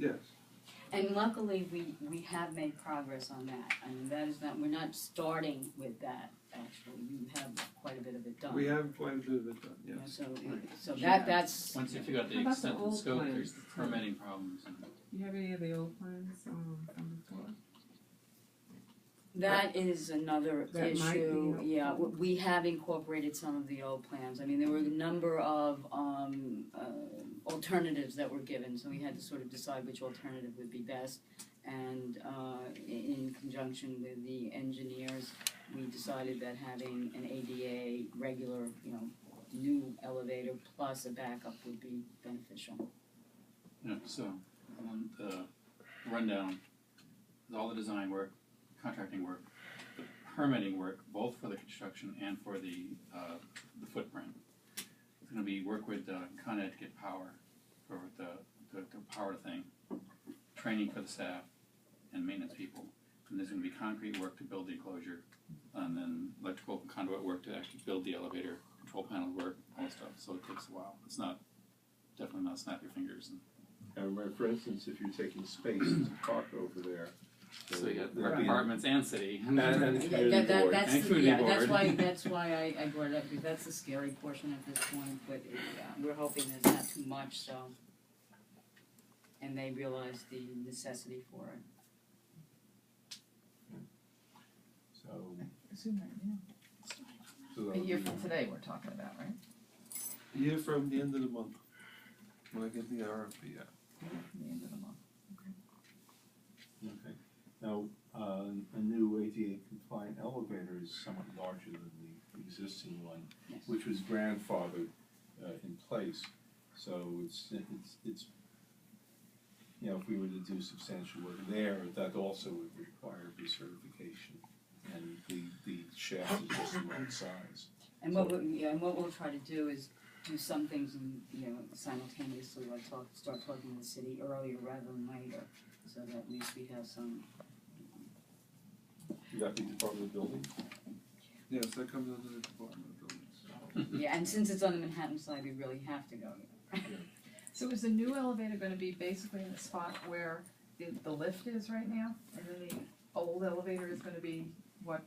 Yes. And luckily, we have made progress on that. I mean, that is not, we're not starting with that, actually. You have quite a bit of it done. We have quite a bit of it done, Yeah, yes. so that's. Once you figure out the How about extent the of the old scope, plans? there's the permitting problems. And You have any of the old plans from before? That is another That might be issue, helpful. yeah, we have incorporated some of the old plans. I mean, there were a number of alternatives that were given, so we had to sort of decide which alternative would be best. And in conjunction with the engineers, we decided that having an ADA regular, new elevator plus a backup would be beneficial. Yeah, so the rundown is all the design work, contracting work, the permitting work, both for the construction and for the footprint. It's going to be work with Con Ed to get power for the power thing, training for the staff and maintenance people. And there's going to be concrete work to build the enclosure, and then electrical conduit work to actually build the elevator, control panel work, all that stuff. So it takes a while. It's definitely not snap your fingers. And for instance, if you're taking space to park over there, So you got apartments and city. and community board. That's And the, community yeah, board. that's why I brought it up, because that's the scary portion at this point, but we're hoping there's not too much, so. And they realize the necessity for it. So, Assume that, so A year from today we're talking about, right? A year from the end of the month, when I get the RFP out. The end of the month. okay. Now, a new ADA compliant elevator is somewhat larger than the existing one, Yes. which was grandfathered in place. So it's if we were to do substantial work there, that also would require recertification, and the shaft is just the right size. And what we'll try to do is do some things simultaneously, like start talking to the city earlier rather than later, so that at least we have some. Would that be Department of Building? Yes, that comes under the Department of Buildings. Yeah, and since it's on the Manhattan side, we really have to go there. So is the new elevator gonna be basically in the spot where the lift is right now? And then the old elevator is gonna be what,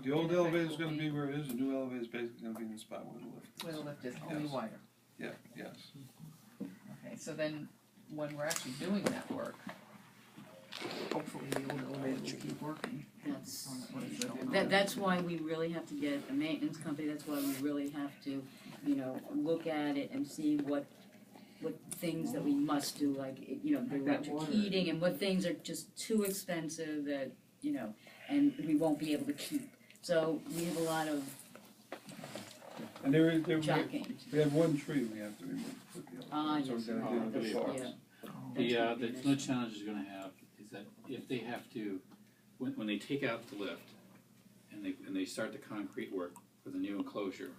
The old elevator's gonna be where it is, the new elevator's basically gonna be in the spot where the lift is. where the lift is, only Yes. wider? Yeah, yes. Okay, so then when we're actually doing that work, hopefully the old elevator will keep working. That's why we really have to get a maintenance company, that's why we really have to, look at it and see what things that we must do, like, the Like that electric water. heating, and what things are just too expensive that, and we won't be able to keep. So we have a lot of And there jockeying. we have one tree we have to remove to put the elevator. Yes, So we're gonna get that's- the parts. yeah. The challenge you're going to have is that if they have to, when they take out the lift and they start the concrete work for the new enclosure,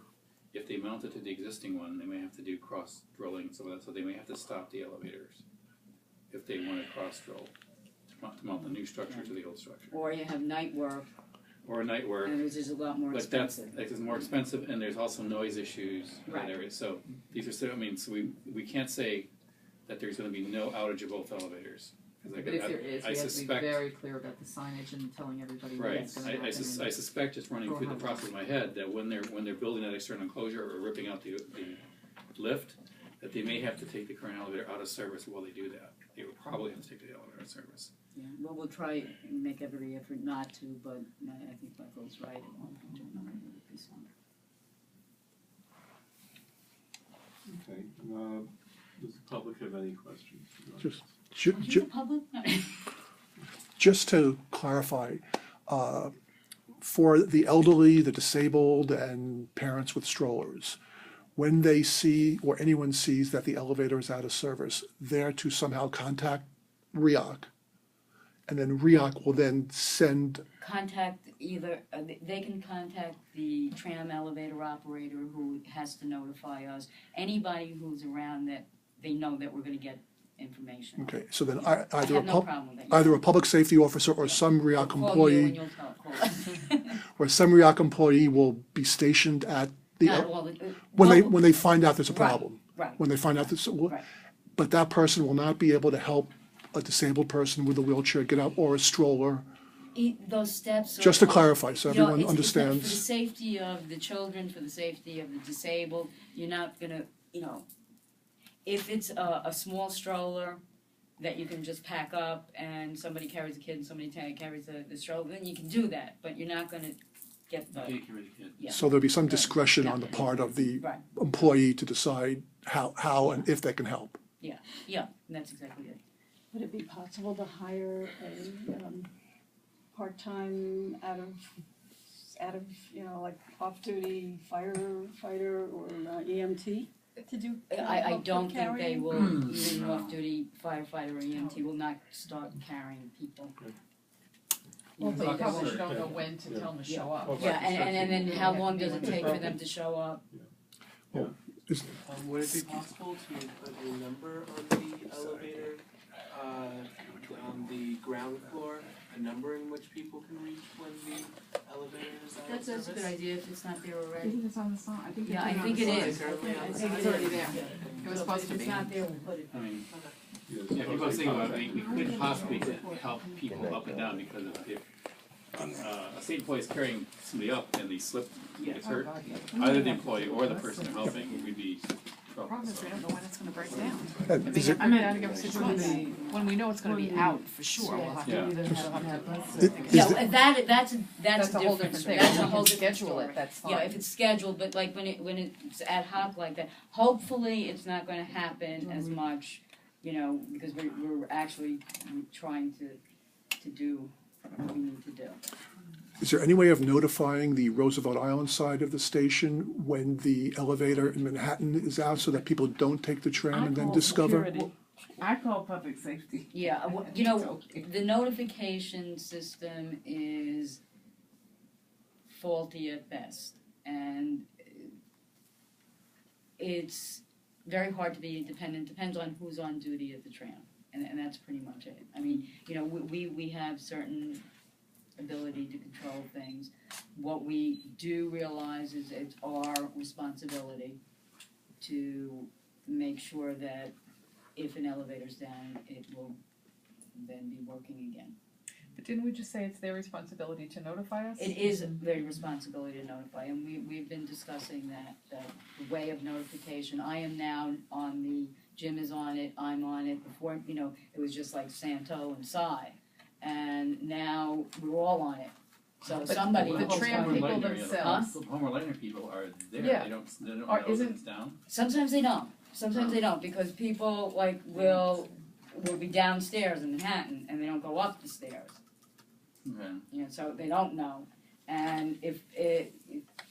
if they mount it to the existing one, they may have to do cross drilling and some of that, so they may have to stop the elevators if they want to cross drill to mount the new structure to the old structure. Or you have night work, Or night work. and which is a lot more But that's expensive. it's more expensive, and there's also noise issues in that Right. area. So these are so we can't say that there's going to be no outage of both elevators. 'Cause But if there is, we have to be suspect, very clear about the signage and telling everybody when right. it's gonna happen. I suspect, just running through the process in my head, that when they're building that external enclosure or ripping out the lift, that they may have to take the current elevator out of service while they do that. They will probably have to take the elevator out of service. Yeah, well, we'll try and make every effort not to, but I think Michael's right, it won't be some. Okay, does the public have any questions? Just, Are you the public? No. just to clarify, for the elderly, the disabled, and parents with strollers, when they see, or anyone sees that the elevator is out of service, they're to somehow contact RIOC, and then RIOC will then send, Contact either, they can contact the tram elevator operator who has to notify us. Anybody who's around that they know that we're gonna get information. okay, so then I either have no problem with that. either a public safety officer or some RIOC Call you and employee, you'll call us. or some RIOC employee will be stationed at the, Not all the, when they find out there's a Right, problem. right. When they find out there's, Right. but that person will not be able to help a disabled person with a wheelchair get out, or a stroller? Those steps are. Just to clarify, so You know, everyone it's for the understands. safety of the children, for the safety of the disabled, you're not gonna, you know, if it's a small stroller that you can just pack up and somebody carries a kid and somebody carries the stroller, then you can do that, but you're not gonna get the, Take care of the kid. yeah. So there'll be some discretion on the part of the Right, employee to decide how and if they can help. yeah, and that's exactly it. Would it be possible to hire a part-time out of like off-duty firefighter or EMT to do? I help don't with think they carrying? will, even off-duty firefighter or EMT will not start carrying people. Well, they Well, probably sure. don't know when to tell them to show up. Well, Yeah, and then how long does it take for them to show up? Would it be possible to put a number on the elevator, on the ground floor, a number in which people can reach when the elevator is out of That's a service? good idea if it's not there I already. think it's on the sign, I think they Yeah, put I it on think the it sign. is. I think it's already there. It was supposed to If be. it's not there, we'll put it. I mean, Yeah, yeah, people are thinking about, we could possibly help people up and down because if a state employee is carrying somebody up and they slip, gets hurt, Oh, God, yeah. either the employee or the person helping, we'd be The trouble. problem is we don't know when it's gonna break down. Is it, I mean, I think it's 6 months, when we know it's gonna be out for sure, we'll have to. Yeah. we'll have to- is Yeah, the- that's a That's a whole different different story. thing, That's a we whole can different schedule story. it, that's fine. Yeah, if it's scheduled, but like when it's ad hoc like that, hopefully it's not gonna happen as much, you know, because we're actually trying to do what we need to do. is there any way of notifying the Roosevelt Island side of the station when the elevator in Manhattan is out so that people don't take the tram and then discover? I call public safety. Yeah, you know, the notification system is faulty at best, and it's very hard to be independent, depends on who's on duty at the tram, and that's pretty much it. I mean, you know, we have certain ability to control things. What we do realize is it's our responsibility to make sure that if an elevator's down, it will then be working again. But didn't we just say it's their responsibility to notify us? It is their responsibility to notify, and we've been discussing that, the way of notification. I am now on Jim is on it, I'm on it. Before, you know, it was just like Santo and Cy, and now we're all on it. So But somebody. the has tram to- people Lightner, themselves- The Homer Lightner people are there, Yeah. they don't know Or that isn't- it's down. Sometimes they don't. Sometimes they don't, because people like will be downstairs in Manhattan and they don't go up the stairs. Okay. You know, so they don't know. And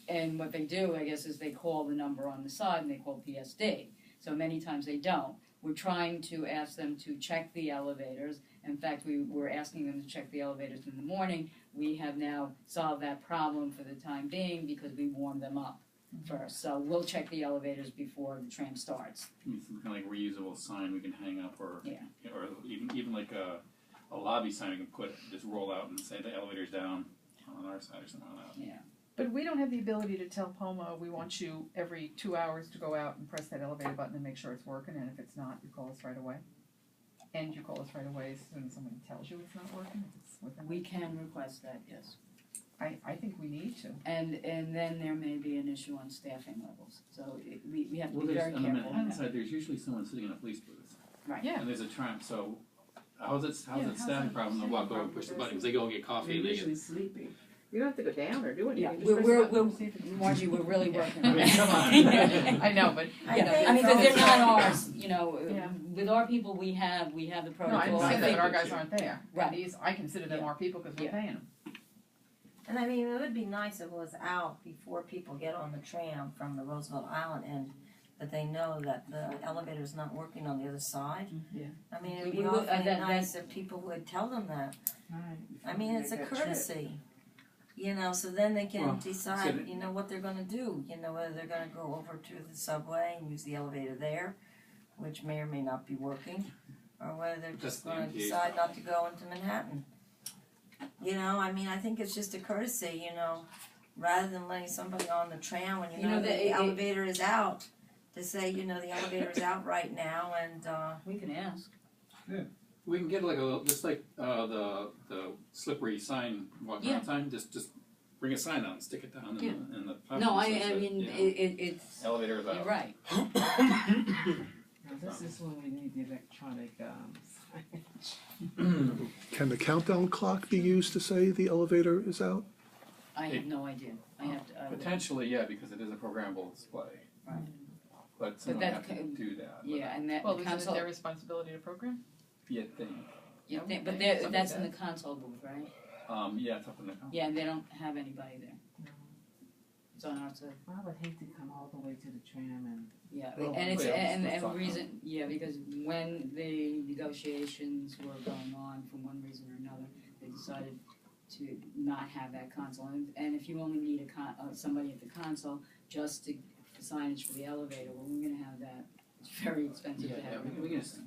and what they do, I guess, is they call the number on the side and they call PSD. So many times they don't. We're trying to ask them to check the elevators. In fact, we were asking them to check the elevators in the morning. We have now solved that problem for the time being because we warm them up first. So we'll check the elevators before the tram starts. Maybe some kind of like reusable sign we can hang up, or Yeah. or even like a lobby sign we can put, just roll out and say the elevator's down on our side or something like that. Yeah. But we don't have the ability to tell Poma, we want you every 2 hours to go out and press that elevator button and make sure it's working, and if it's not, you call us right away. And you call us right away as soon as somebody tells you it's not working, if it's within. We can request that, yes. I think we need to. And then there may be an issue on staffing levels. So we have to Well, be there's, very on the careful. Manhattan side, there's usually someone sitting in a police booth, Yeah, and there's a tram, so how's it how's staffing that problem? They'll walk over and push the button, because they go and get coffee, They're and they usually sleeping. You don't have to go down or do Yeah, anything. Just we're, press the button. Margie, we're really working I on mean, come on. it. I know, but, Yeah, I mean, because they're not ours, you know, Yeah. with our people, we have the no, I protocol. didn't say I that, think but our it's- guys aren't there. Right. And these, I consider them Yeah. our people because we're Yeah. paying them. And I mean, it would be nice if it was out before people get on the tram from the Roosevelt Island end, that they know that the elevator's not working on the other side. Yeah. I mean, We- it'd be we will- awfully that- nice if people would tell them that. Right. I mean, it's a Make that trip. courtesy, you know, so then they Well, can decide, you know, what they're gonna do. You know, whether they're gonna go over to the subway and use the elevator there, which may or may not be working, or whether they're That's just the gonna MTA's decide not to go into Manhattan. You know, I mean, I think it's just a courtesy, you know, rather than letting somebody on the tram when you know that the elevator is out, to say, you know, the elevator is out right now, and We can ask. We can get like a, just like, the slippery sign, walk Yeah. around sign, just bring a sign out and stick it down Yeah. in the. No, I platform so that, mean, you know, it's, Elevators out. you're right. Now, this is when we need the electronic, signage. Can the countdown clock be used to say the elevator is out? I have no idea. I have to, I would- Potentially, yeah, because it is a programmable display. Right. But someone that have to ca- do that. yeah, and that, Well, the isn't it console, their responsibility to program? Yeah, thing. yeah, Okay, but somebody that's in the does. console booth, right? Yeah, it's up in the console. Yeah, and they don't have anybody there. It's on our side. I would hate to come all the way to the tram and. Yeah, Well, and it's, yeah, and let's talk reason, yeah, because when the negotiations were going on, for one reason or another, they decided to not have that console, and if you only need somebody at the console just to, for signage for the elevator, well, we're gonna have that, it's very expensive Yeah, to have. we can just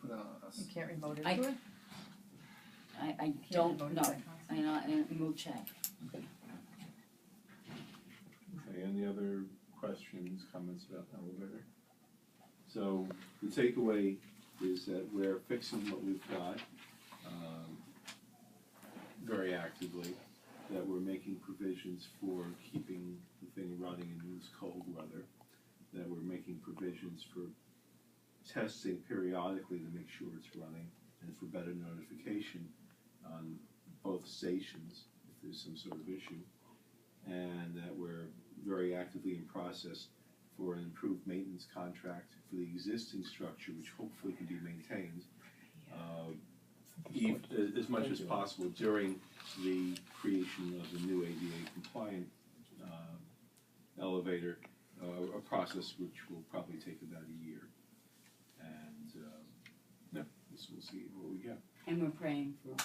put a You can't remote I- into it? I Can't don't remote know, into that console? and we'll check. Okay, any other questions, comments about the elevator? So the takeaway is that we're fixing what we've got, very actively, that we're making provisions for keeping the thing running in this cold weather, that we're making provisions for testing periodically to make sure it's running, and for better notification on both stations if there's some sort of issue, and that we're very actively in process for an improved maintenance contract for the existing structure, which hopefully can be maintained as much as possible during the creation of the new ADA compliant elevator, a process which will probably take about a year. And we'll see what we get. And we're praying for